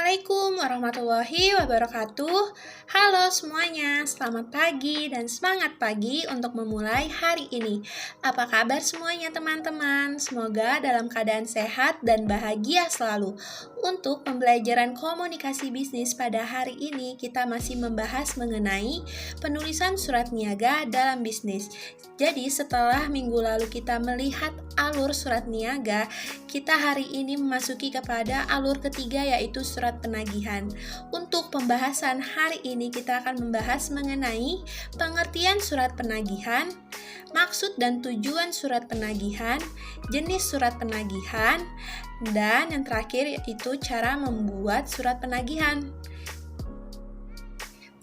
Assalamualaikum warahmatullahi wabarakatuh. Halo semuanya, selamat pagi dan semangat pagi untuk memulai hari ini. Apa kabar semuanya teman-teman? Semoga dalam keadaan sehat dan bahagia selalu. Untuk pembelajaran komunikasi bisnis pada hari ini, kita masih membahas mengenai penulisan surat niaga dalam bisnis. Jadi setelah minggu lalu kita melihat alur surat niaga, kita hari ini memasuki kepada alur ketiga, yaitu surat penagihan. Untuk pembahasan hari ini kita akan membahas mengenai pengertian surat penagihan, maksud dan tujuan surat penagihan, jenis surat penagihan, dan yang terakhir yaitu cara membuat surat penagihan.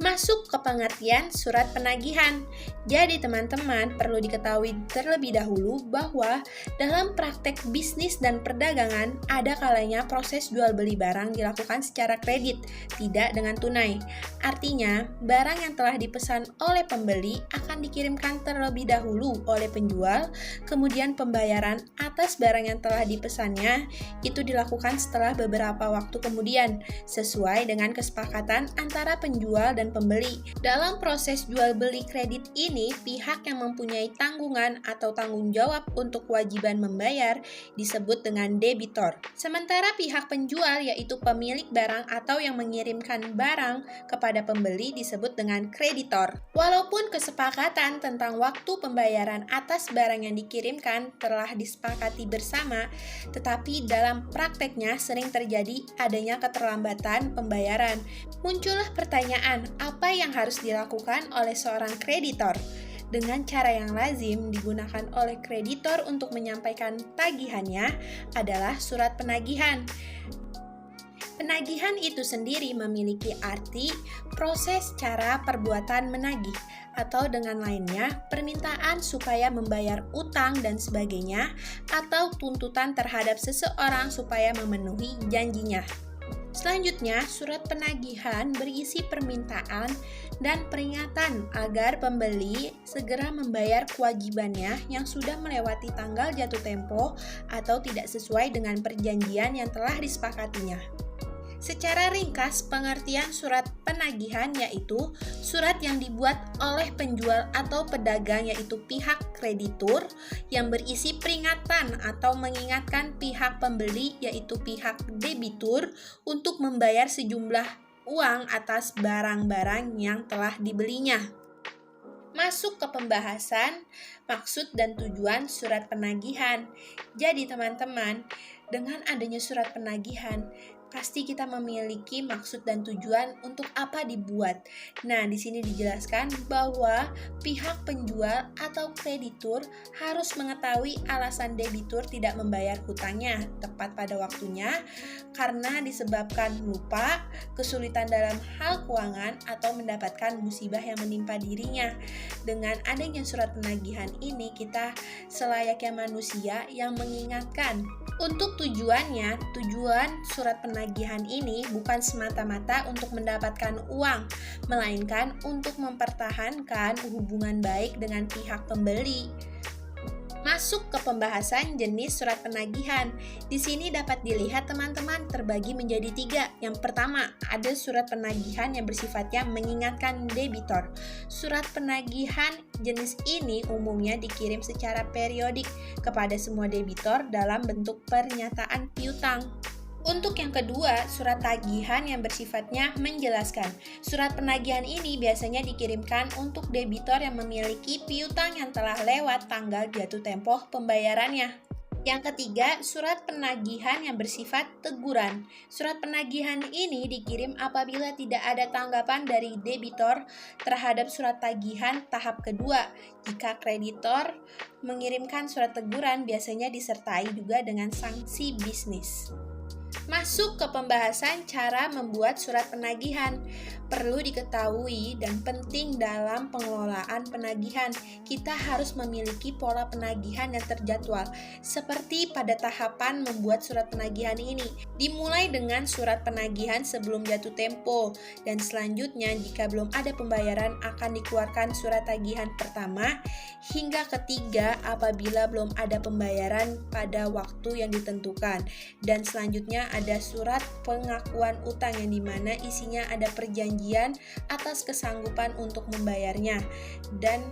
Masuk ke pengertian surat penagihan. Jadi teman-teman perlu diketahui terlebih dahulu bahwa dalam praktek bisnis dan perdagangan ada kalanya proses jual beli barang dilakukan secara kredit, tidak dengan tunai. Artinya, barang yang telah dipesan oleh pembeli akan dikirimkan terlebih dahulu oleh penjual, kemudian pembayaran atas barang yang telah dipesannya itu dilakukan setelah beberapa waktu kemudian, sesuai dengan kesepakatan antara penjual dan pembeli. Dalam proses jual beli kredit ini, pihak yang mempunyai tanggungan atau tanggung jawab untuk kewajiban membayar disebut dengan debitor. Sementara pihak penjual yaitu pemilik barang atau yang mengirimkan barang kepada pembeli disebut dengan kreditor. Walaupun kesepakatan tentang waktu pembayaran atas barang yang dikirimkan telah disepakati bersama, tetapi dalam prakteknya sering terjadi adanya keterlambatan pembayaran. Muncullah pertanyaan, apa yang harus dilakukan oleh seorang kreditor? Dengan cara yang lazim digunakan oleh kreditor untuk menyampaikan tagihannya adalah surat penagihan. Penagihan itu sendiri memiliki arti, proses, cara, perbuatan menagih, atau dengan lainnya, permintaan supaya membayar utang dan sebagainya, atau tuntutan terhadap seseorang supaya memenuhi janjinya. Selanjutnya, surat penagihan berisi permintaan dan peringatan agar pembeli segera membayar kewajibannya yang sudah melewati tanggal jatuh tempo atau tidak sesuai dengan perjanjian yang telah disepakatinya. Secara ringkas, pengertian surat penagihan yaitu surat yang dibuat oleh penjual atau pedagang yaitu pihak kreditur yang berisi peringatan atau mengingatkan pihak pembeli yaitu pihak debitur untuk membayar sejumlah uang atas barang-barang yang telah dibelinya. Masuk ke pembahasan maksud dan tujuan surat penagihan. Jadi teman-teman, dengan adanya surat penagihan, pasti kita memiliki maksud dan tujuan untuk apa dibuat. Nah, di sini dijelaskan bahwa pihak penjual atau kreditur harus mengetahui alasan debitur tidak membayar hutangnya tepat pada waktunya karena disebabkan lupa, kesulitan dalam hal keuangan, atau mendapatkan musibah yang menimpa dirinya. Dengan adanya surat penagihan ini, kita selayaknya manusia yang mengingatkan. Untuk tujuan surat penagihan ini bukan semata-mata untuk mendapatkan uang, melainkan untuk mempertahankan hubungan baik dengan pihak pembeli. Masuk ke pembahasan jenis surat penagihan. Di sini dapat dilihat teman-teman terbagi menjadi 3. Yang pertama, ada surat penagihan yang bersifatnya mengingatkan debitor. Surat penagihan jenis ini umumnya dikirim secara periodik kepada semua debitor dalam bentuk pernyataan piutang. Untuk yang kedua, surat tagihan yang bersifatnya menjelaskan. Surat penagihan ini biasanya dikirimkan untuk debitor yang memiliki piutang yang telah lewat tanggal jatuh tempo pembayarannya. Yang ketiga, surat penagihan yang bersifat teguran. Surat penagihan ini dikirim apabila tidak ada tanggapan dari debitor terhadap surat tagihan tahap kedua. Jika kreditor mengirimkan surat teguran, biasanya disertai juga dengan sanksi bisnis. Masuk ke pembahasan cara membuat surat penagihan. Perlu diketahui dan penting dalam pengelolaan penagihan, kita harus memiliki pola penagihan yang terjadwal. Seperti pada tahapan membuat surat penagihan ini, dimulai dengan surat penagihan sebelum jatuh tempo, dan selanjutnya jika belum ada pembayaran akan dikeluarkan surat tagihan pertama, hingga ketiga apabila belum ada pembayaran pada waktu yang ditentukan, dan selanjutnya selanjutnya ada surat pengakuan utang yang dimana isinya ada perjanjian atas kesanggupan untuk membayarnya. Dan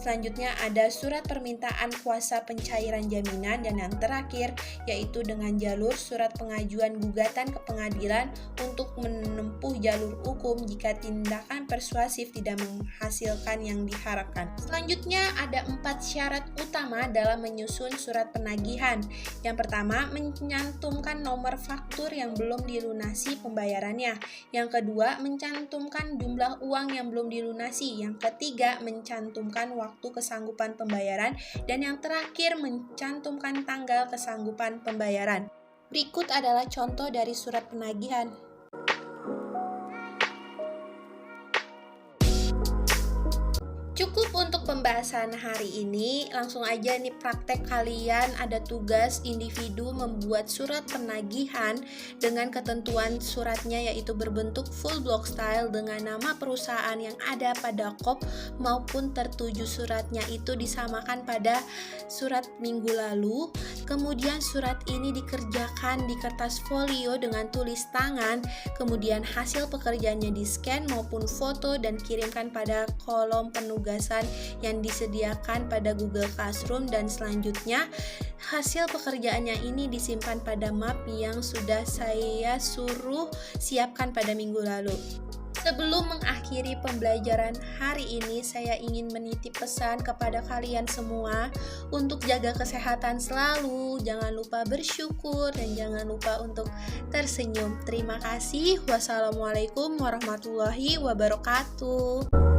selanjutnya ada surat permintaan kuasa pencairan jaminan, dan yang terakhir yaitu dengan jalur surat pengajuan gugatan ke pengadilan untuk menempuh jalur hukum jika tindakan persuasif tidak menghasilkan yang diharapkan. Selanjutnya ada 4 syarat utama dalam menyusun surat penagihan. Yang pertama, mencantumkan nomor faktur yang belum dilunasi pembayarannya. Yang kedua, mencantumkan jumlah uang yang belum dilunasi. Yang ketiga, mencantumkan waktu kesanggupan pembayaran, dan yang terakhir mencantumkan tanggal kesanggupan pembayaran. Berikut adalah contoh dari surat penagihan. Cukup untuk pembahasan hari ini, langsung aja nih praktek kalian ada tugas individu membuat surat penagihan dengan ketentuan suratnya yaitu berbentuk full block style dengan nama perusahaan yang ada pada kop maupun tertuju suratnya itu disamakan pada surat minggu lalu. Kemudian surat ini dikerjakan di kertas folio dengan tulis tangan, kemudian hasil pekerjaannya di scan maupun foto dan kirimkan pada kolom penugasan yang disediakan pada Google Classroom, dan selanjutnya hasil pekerjaannya ini disimpan pada map yang sudah saya suruh siapkan pada minggu lalu. Sebelum mengakhiri pembelajaran hari ini, saya ingin menitip pesan kepada kalian semua untuk jaga kesehatan selalu, jangan lupa bersyukur, dan jangan lupa untuk tersenyum. Terima kasih. Wassalamualaikum warahmatullahi wabarakatuh.